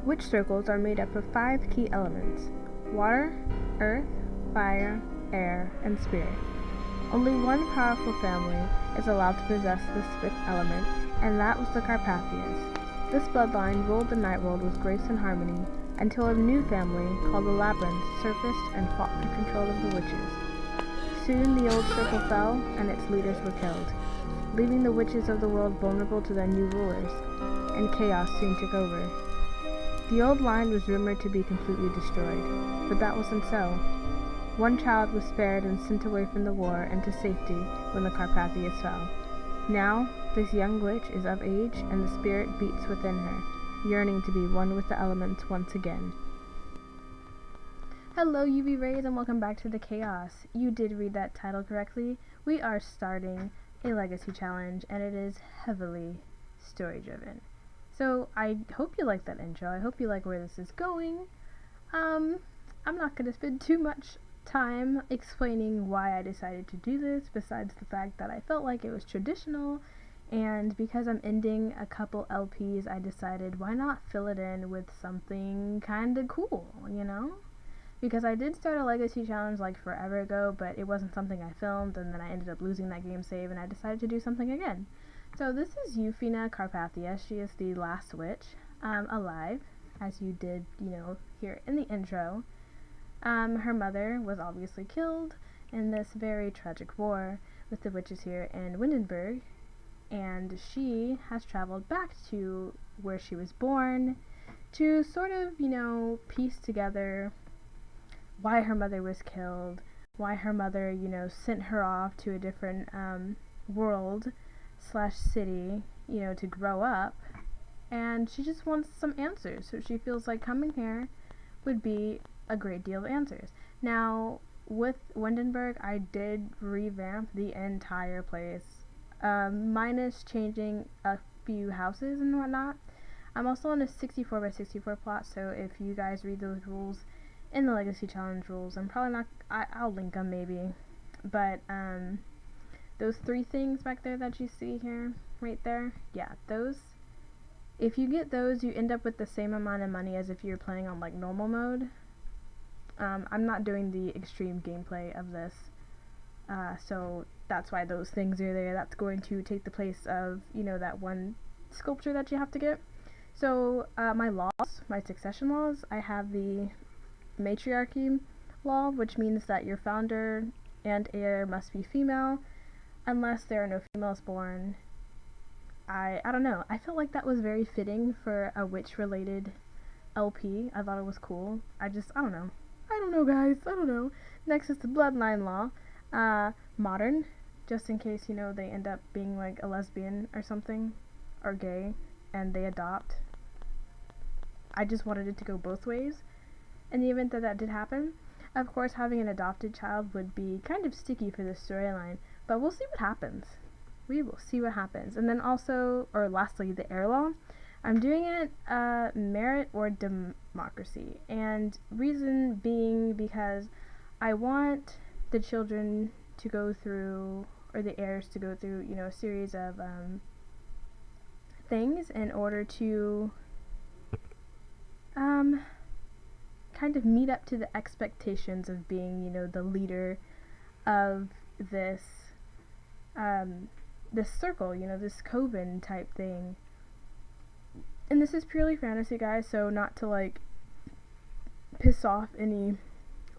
Witch circles are made up of 5 key elements: water, earth, fire, air, and spirit. Only one powerful family is allowed to possess this 5th element, and that was the Carpathias. This bloodline ruled the night world with grace and harmony, until a new family, called the Labyrinth, surfaced and fought for control of the witches. Soon the old circle fell, and its leaders were killed, leaving the witches of the world vulnerable to their new rulers, and chaos soon took over. The old line was rumored to be completely destroyed, but that wasn't so. One child was spared and sent away from the war and to safety when the Carpathias fell. Now, this young witch is of age, and the spirit beats within her, yearning to be one with the elements once again. Hello UV Rays, and welcome back to the Chaos. You did read that title correctly. We are starting a legacy challenge, and it is heavily story driven. So I hope you like that intro. I hope you like where this is going. I'm not going to spend too much time explaining why I decided to do this, besides the fact that I felt like it was traditional, and because I'm ending a couple LPs, I decided why not fill it in with something kinda cool, you know? Because I did start a legacy challenge like forever ago, but it wasn't something I filmed, and then I ended up losing that game save, and I decided to do something again. So this is Euphie Carpathia. She is the last witch alive, as you did, hear in the intro. Her mother was obviously killed in this very tragic war with the witches here in Windenburg, and she has traveled back to where she was born to sort of, piece together why her mother was killed, why her mother, sent her off to a different world/city, to grow up, and she just wants some answers. So she feels like coming here would be a great deal of answers. Now, with Windenburg, I did revamp the entire place, minus changing a few houses and whatnot. I'm also on a 64 by 64 plot, so if you guys read those rules in the Legacy Challenge rules, I'm probably not, I'll link them maybe, but those 3 things back there that you see here, right there, yeah, those, if you get those, you end up with the same amount of money as if you're playing on like normal mode. I'm not doing the extreme gameplay of this, so that's why those things are there. That's going to take the place of, that one sculpture that you have to get. So, my laws, my succession laws, I have the matriarchy law, which means that your founder and heir must be female, unless there are no females born. I don't know, I felt like that was very fitting for a witch-related LP. I thought it was cool. I don't know. I don't know, guys. I don't know. Next is the bloodline law. Modern, just in case, they end up being like a lesbian or something, or gay, and they adopt. I just wanted it to go both ways. In the event that that did happen, of course, having an adopted child would be kind of sticky for this storyline, but we'll see what happens. We will see what happens. And then also, or lastly, the heir law. I'm doing it merit or democracy, and reason being because I want the children to go through, or the heirs to go through, a series of things in order to kind of meet up to the expectations of being, the leader of this this circle, this coven type thing. And this is purely fantasy, guys, so not to like piss off any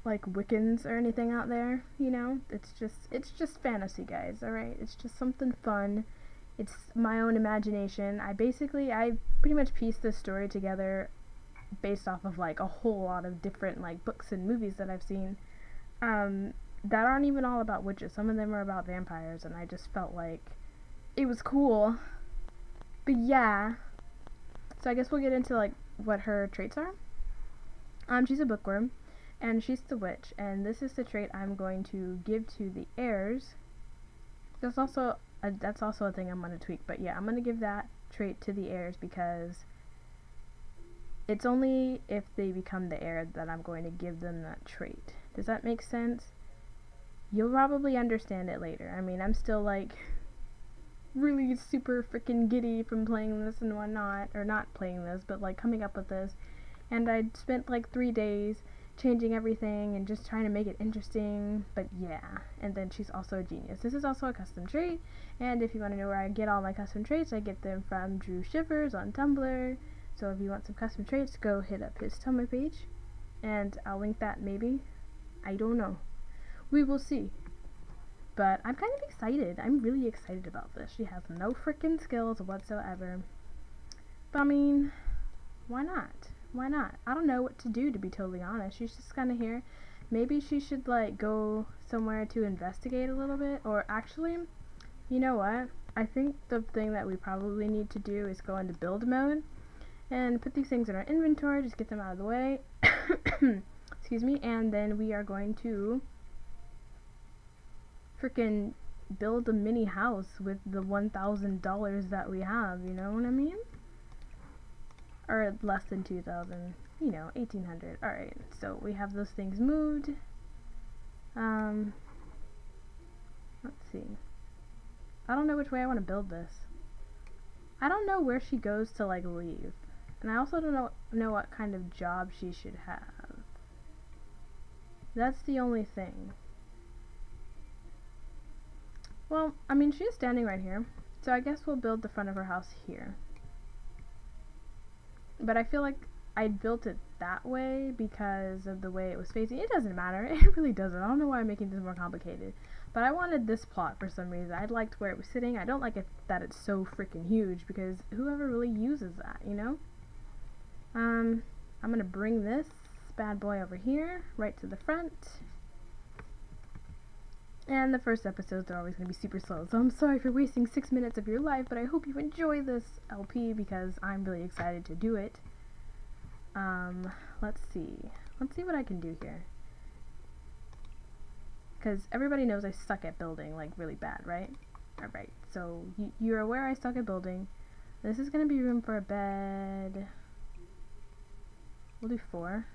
like Wiccans or anything out there, it's just fantasy, guys, alright? It's just something fun. It's my own imagination. I pretty much pieced this story together based off of like a whole lot of different like books and movies that I've seen that aren't even all about witches. Some of them are about vampires, and I just felt like it was cool. But yeah, so I guess we'll get into like what her traits are. She's a bookworm, and she's the witch, and this is the trait I'm going to give to the heirs. That's also a thing I'm going to tweak, but yeah, I'm going to give that trait to the heirs because it's only if they become the heir that I'm going to give them that trait. Does that make sense? You'll probably understand it later. I mean, I'm still like really super freaking giddy from playing this and whatnot, or not playing this, but like coming up with this. And I'd spent like 3 days changing everything and just trying to make it interesting, but yeah. And then she's also a genius. This is also a custom trait, and if you want to know where I get all my custom traits, I get them from Drew Shivers on Tumblr. So if you want some custom traits, go hit up his Tumblr page, and I'll link that maybe. I don't know. We will see. But I'm kind of excited. I'm really excited about this. She has no freaking skills whatsoever. But I mean, why not? Why not? I don't know what to do, to be totally honest. She's just kind of here. Maybe she should like go somewhere to investigate a little bit. Or actually, you know what? I think the thing that we probably need to do is go into build mode and put these things in our inventory, just get them out of the way. Excuse me. And then we are going to freaking build a mini house with the $1,000 that we have, you know what I mean? Or less than 2,000, you know, 1,800. Alright, so we have those things moved. Let's see. I don't know which way I want to build this. I don't know where she goes to, like, leave. And I also don't know what kind of job she should have. That's the only thing. Well, I mean, she is standing right here, so I guess we'll build the front of her house here. But I feel like I built it that way because of the way it was facing. It doesn't matter. It really doesn't. I don't know why I'm making this more complicated. But I wanted this plot for some reason. I liked where it was sitting. I don't like it that it's so freaking huge because whoever really uses that, you know? I'm going to bring this bad boy over here, right to the front. And the first episodes are always going to be super slow, so I'm sorry for wasting 6 minutes of your life, but I hope you enjoy this LP because I'm really excited to do it. Let's see. Let's see what I can do here. Because everybody knows I suck at building, like, really bad, right? Alright, so you're aware I suck at building. This is going to be room for a bed. We'll do 4.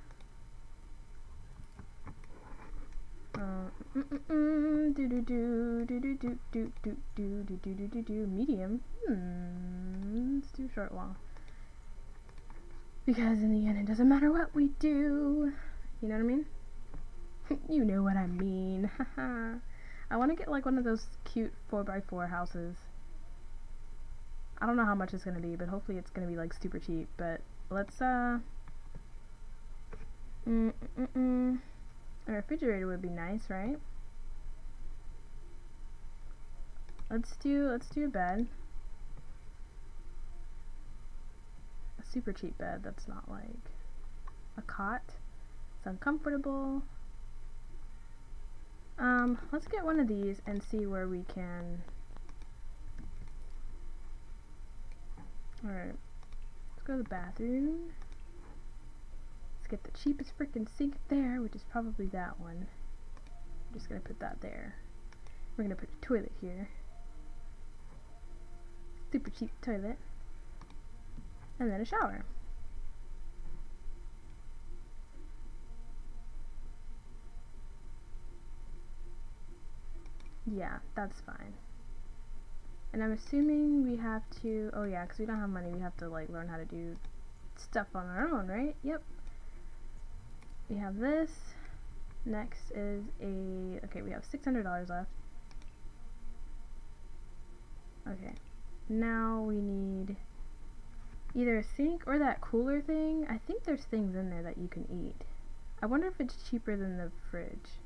Medium. Let's do short wall. Because in the end, it doesn't matter what we do. You know what I mean? You know what I mean. I want to get like one of those cute 4x4 houses. I don't know how much it's gonna be, but hopefully it's gonna be like super cheap. But let's a refrigerator would be nice, right? Let's do a bed. A super cheap bed that's not like a cot. It's uncomfortable. Let's get one of these and see where we can. Alright. Let's go to the bathroom. Get the cheapest freaking sink there, which is probably that one. I'm just gonna put that there. We're gonna put a toilet here. Super cheap toilet. And then a shower. Yeah, that's fine. And I'm assuming we have to, oh yeah, because we don't have money, we have to like learn how to do stuff on our own, right? Yep. We have this. Next is a, okay, we have $600 left. Okay. Now we need either a sink or that cooler thing. I think there's things in there that you can eat. I wonder if it's cheaper than the fridge.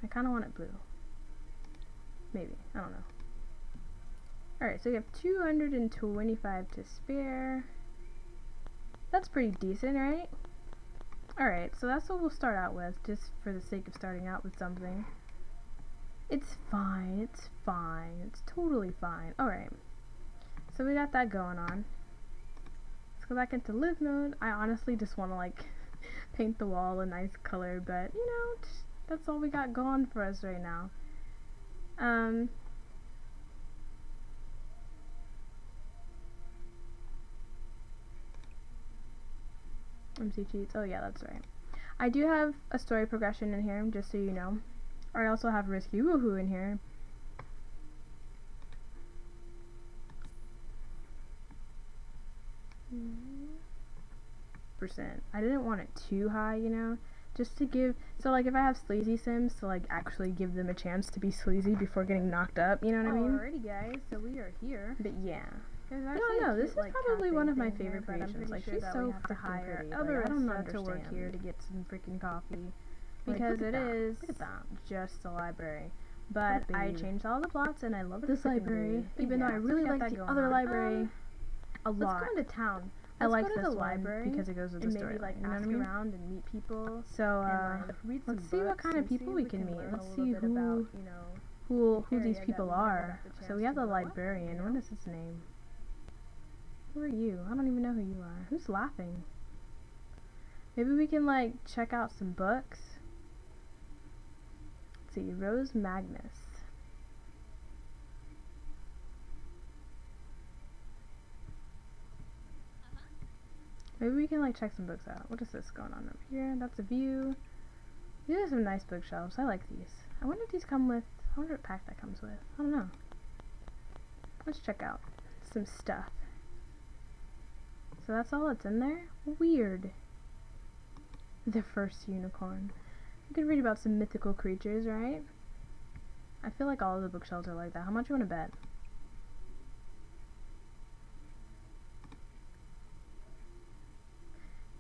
I kind of want it blue. Maybe. I don't know. Alright, so we have 225 to spare. That's pretty decent, right? Alright, so that's what we'll start out with, just for the sake of starting out with something. It's fine, it's fine, it's totally fine. Alright, so we got that going on. Let's go back into live mode. I honestly just want to like paint the wall a nice color, but you know, that's all we got going for us right now. MC cheats. Oh yeah, that's right. I do have a story progression in here, just so you know. I also have Risky Woohoo in here. Percent. I didn't want it too high, you know, just to give, so like if I have sleazy sims, to like actually give them a chance to be sleazy before getting knocked up, you know what I mean? Alrighty guys, so we are here. But yeah. No, this is like, probably one of my cafe favorite thing here, but I'm creations. Like, pretty she's sure that so we have to freaking hire pretty. other Like, I don't Barista understand. to work here to get some freaking coffee. Like, Because look it at that. is Look at that. just a library. But What a I babe. changed all the plots and I love This this library, library. even though I really like the other library a Let's lot. go into town. I Let's like go to this the one library because it goes with the and story. maybe like you know ask what I mean? around and meet people. So And, like, read some let's see what books kind of and people see we if can meet. learn Let's a see little bit who about, you know, who area these that people we never are. got the So we chance have to the grow up in, librarian. you know? What is his name? Who are you? I don't even know who you are. Who's laughing? Maybe we can like check out some books. Let's see, Rose Magnus. Maybe we can like check some books out. What is this going on over here? That's a view. These are some nice bookshelves. I like these. I wonder if these come with, I wonder what pack that comes with. I don't know. Let's check out some stuff. So that's all that's in there? Weird. The first unicorn. You could read about some mythical creatures, right? I feel like all of the bookshelves are like that. How much you want to bet?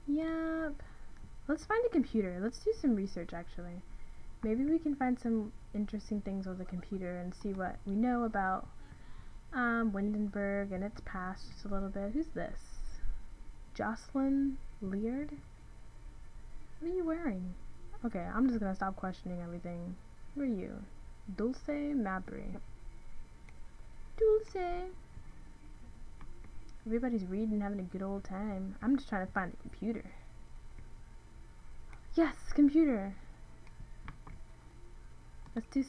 Yep. Let's find a computer. Let's do some research, actually. Maybe we can find some interesting things on the computer and see what we know about Windenburg and its past just a little bit. Who's this? Jocelyn Leard? What are you wearing? Okay, I'm just gonna stop questioning everything. Who are you? Dulce Mabry. Dulce! Everybody's reading and having a good old time. I'm just trying to find a computer. Yes, computer! Let's do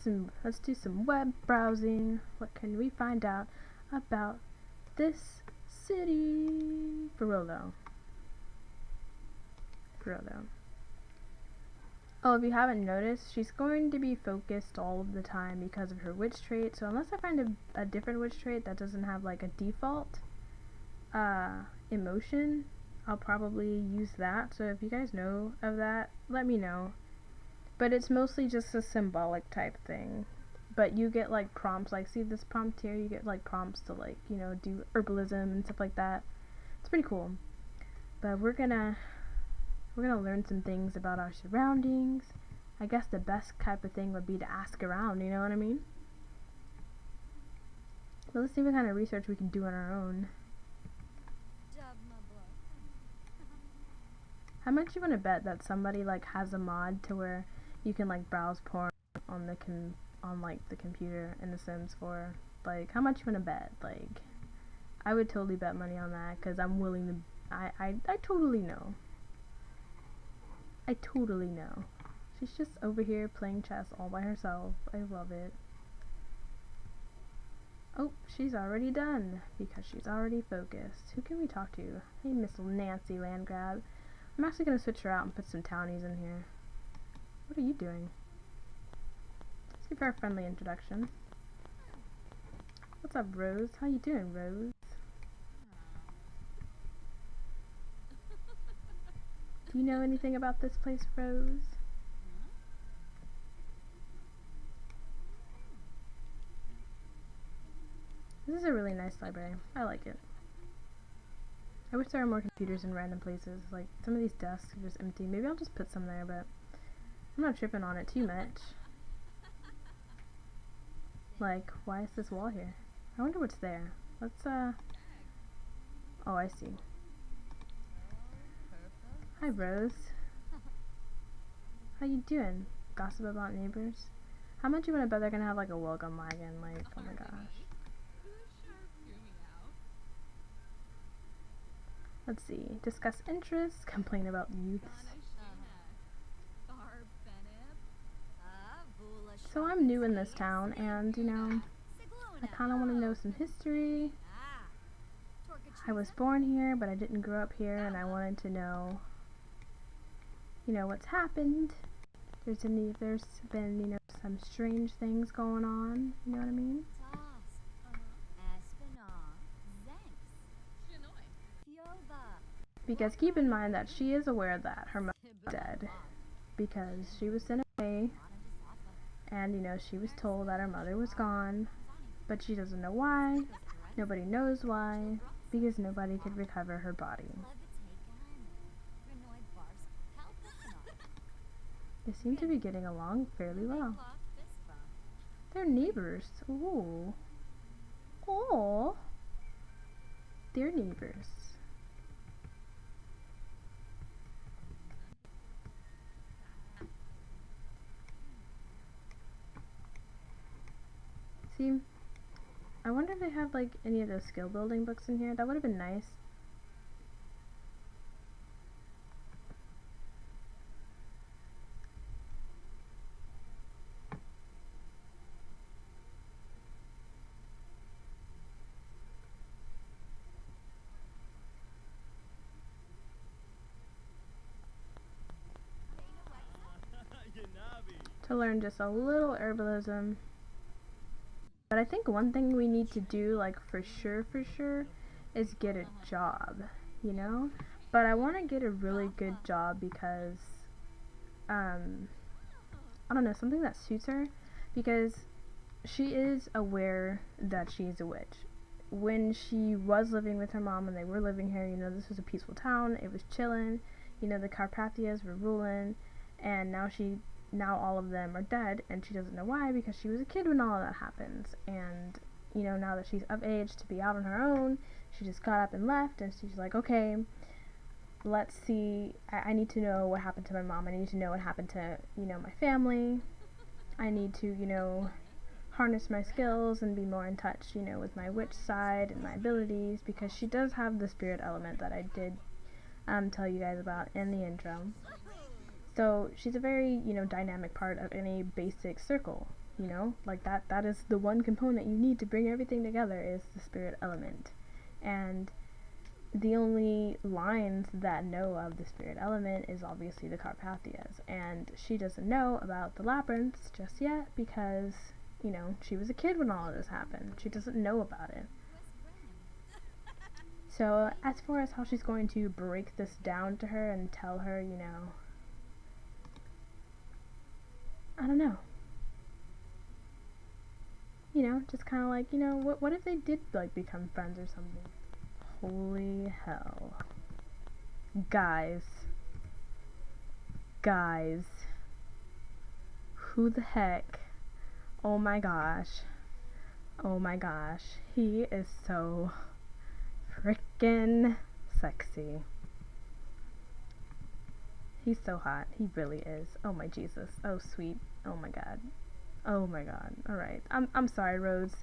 some web browsing. What can we find out about this city? For real though. Oh, if you haven't noticed, she's going to be focused all of the time because of her witch trait. So unless I find a different witch trait that doesn't have like a default emotion, I'll probably use that. So if you guys know of that, let me know. But it's mostly just a symbolic type thing. But you get like prompts, like see this prompt here, you get like prompts to like, you know, do herbalism and stuff like that. It's pretty cool. But we're gonna learn some things about our surroundings. I guess the best type of thing would be to ask around, you know what I mean? But let's see what kind of research we can do on our own. How much you want to bet that somebody like has a mod to where you can like browse porn on the the computer in The Sims 4? Like, how much you want to bet? Like, I would totally bet money on that because I'm willing to. I totally know. I totally know. She's just over here playing chess all by herself. I love it. Oh, she's already done because she's already focused. Who can we talk to? Hey, Miss Nancy Landgrab. I'm actually going to switch her out and put some townies in here. What are you doing? Let's give her a friendly introduction. What's up, Rose? How you doing, Rose? Do you know anything about this place, Rose? This is a really nice library. I like it. I wish there were more computers in random places. Like, some of these desks are just empty. Maybe I'll just put some there, but I'm not tripping on it too much. Like, why is this wall here? I wonder what's there. Let's, oh, I see. Hi, Rose. How you doing? Gossip about neighbors? How much you want to bet they're gonna have, like, a welcome wagon? Like, oh my gosh. Let's see. Discuss interests. Complain about youths. So I'm new in this town, and, you know, I kind of want to know some history. I was born here, but I didn't grow up here, and I wanted to know what's happened. There's been, some strange things going on, you know what I mean? Because keep in mind that she is aware that her mother is dead, because she was sent away, and, she was told that her mother was gone, but she doesn't know why, nobody knows why, because nobody could recover her body. They seem to be getting along fairly well. They're neighbors. Ooh. Oh. They're neighbors. See, I wonder if they have like any of those skill building books in here. That would have been nice. To learn just a little herbalism. But I think one thing we need to do, like for sure, is get a job, But I want to get a really good job because, I don't know, something that suits her, because she is aware that she's a witch. When she was living with her mom and they were living here, this was a peaceful town, it was chillin', the Carpathias were ruling, and now all of them are dead, and she doesn't know why, because she was a kid when all of that happens. And now that she's of age to be out on her own, she just got up and left, and she's like, okay, let's see, I need to know what happened to my mom, I need to know what happened to my family, I need to harness my skills and be more in touch with my witch side and my abilities, because she does have the spirit element that I did tell you guys about in the intro. So she's a very, dynamic part of any basic circle, like that is the one component you need to bring everything together, is the spirit element. And the only lines that know of the spirit element is obviously the Carpathias, and she doesn't know about the labyrinths just yet because, she was a kid when all of this happened. She doesn't know about it. So as far as how she's going to break this down to her and tell her, I don't know. Just kind of like, what if they did, like, become friends or something? Holy hell. Guys. Who the heck? Oh my gosh. He is so frickin' sexy. He's so hot. He really is. Oh my Jesus. Oh sweet. Oh my god. Alright. I'm sorry, Rose.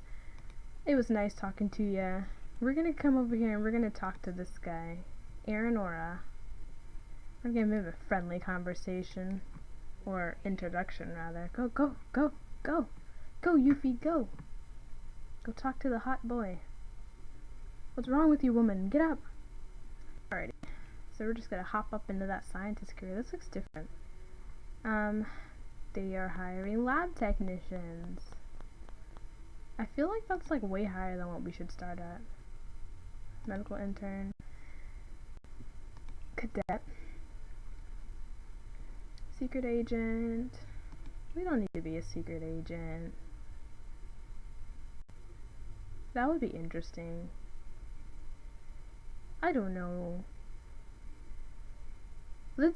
It was nice talking to ya. We're gonna come over here and we're gonna talk to this guy. Aaronora. We're gonna have a friendly conversation. Or introduction, rather. Go, Euphie, go! Go talk to the hot boy. What's wrong with you, woman? Get up! Alrighty. So we're just gonna hop up into that scientist career. This looks different. They are hiring lab technicians. I feel like that's like way higher than what we should start at. Medical intern. Cadet. Secret agent. We don't need to be a secret agent. That would be interesting. I don't know.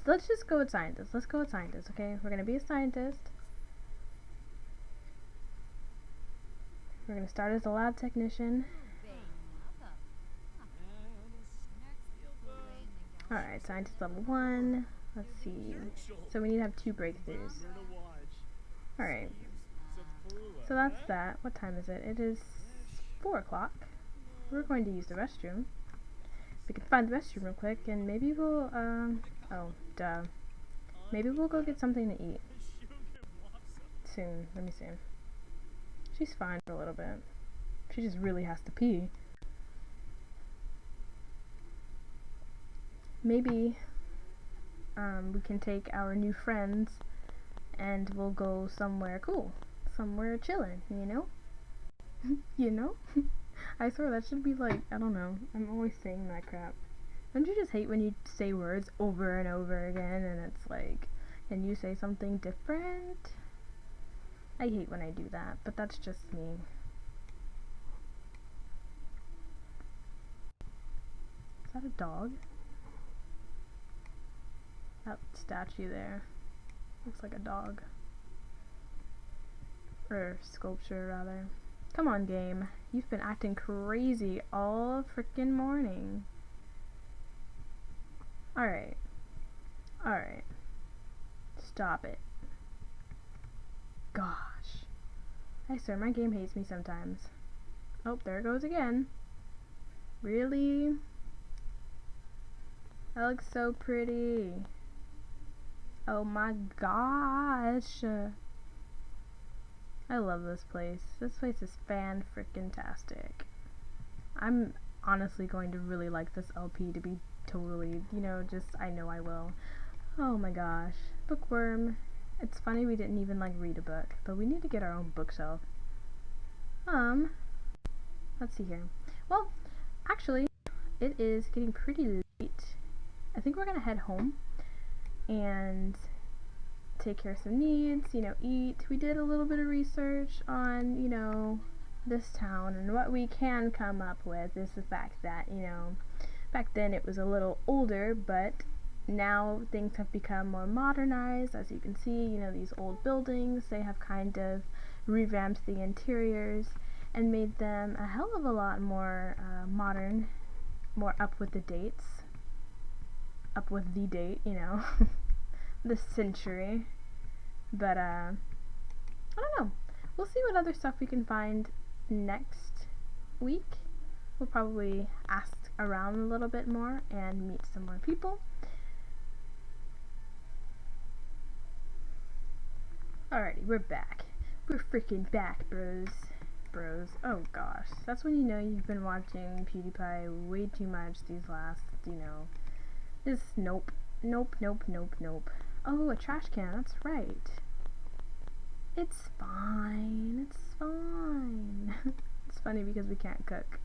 Let's just go with scientist. Let's go with scientist, okay? We're gonna be a scientist. We're gonna start as a lab technician. Alright, scientist level 1. Let's see. So we need to have 2 breakthroughs. Alright. So that's that. What time is it? It is 4 o'clock. We're going to use the restroom. We can find the restroom real quick, and maybe we'll, maybe we'll go get something to eat. Soon. Let me see. She's fine for a little bit. She just really has to pee. Maybe we can take our new friends and we'll go somewhere cool, somewhere chillin', you know? You know? I swear that should be like, I don't know, I'm always saying that crap. Don't you just hate when you say words over and over again and it's like, can you say something different? I hate when I do that, but that's just me. Is that a dog? That statue there looks like a dog. Or sculpture, rather. Come on, game. You've been acting crazy all frickin' morning. Alright. Alright. Stop it. Gosh. I swear, my game hates me sometimes. Oh, there it goes again. Really? That looks so pretty. Oh my gosh. I love this place. This place is fan-frickin-tastic. I'm honestly going to really like this LP to be totally, you know, just, I know I will. Oh my gosh. Bookworm. It's funny we didn't even, like, read a book, but we need to get our own bookshelf. Let's see here. Well, actually, it is getting pretty late. I think we're gonna head home and take care of some needs, you know, eat. We did a little bit of research on, you know, this town, and what we can come up with is the fact that, you know, back then it was a little older, but now things have become more modernized. As you can see, you know, these old buildings, they have kind of revamped the interiors and made them a hell of a lot more modern, more up with the dates, up with the date, you know, the century. But I don't know, we'll see what other stuff we can find next week. We'll probably ask around a little bit more and meet some more people. Alrighty, we're back. We're freaking back, bros. Bros. Oh gosh. That's when you know you've been watching PewDiePie way too much these last, you know, just nope. Nope, nope, nope, nope. Oh, a trash can, that's right. It's fine. It's fine. It's funny because we can't cook.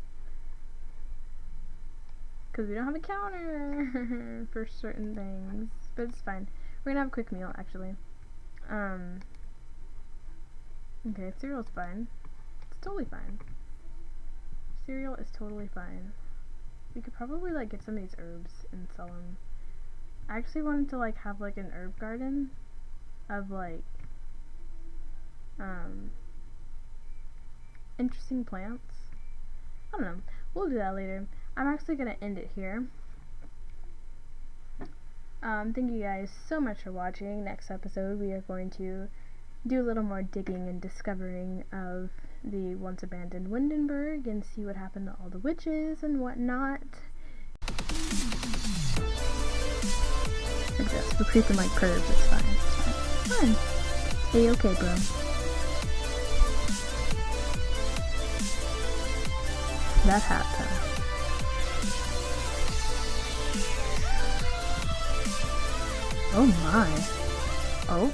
Because we don't have a counter for certain things. But it's fine. We're gonna have a quick meal, actually. Okay, cereal's fine. It's totally fine. Cereal is totally fine. We could probably, like, get some of these herbs and sell them. I actually wanted to, like, have, like, an herb garden of, like, interesting plants. I don't know. We'll do that later. I'm actually gonna end it here. Thank you guys so much for watching. Next episode, we are going to do a little more digging and discovering of the once abandoned Windenburg and see what happened to all the witches and whatnot. Like this. We're creeping like pervs. It's fine. It's fine. Fine. A-okay, bro. That hat, though. Oh my. Oh.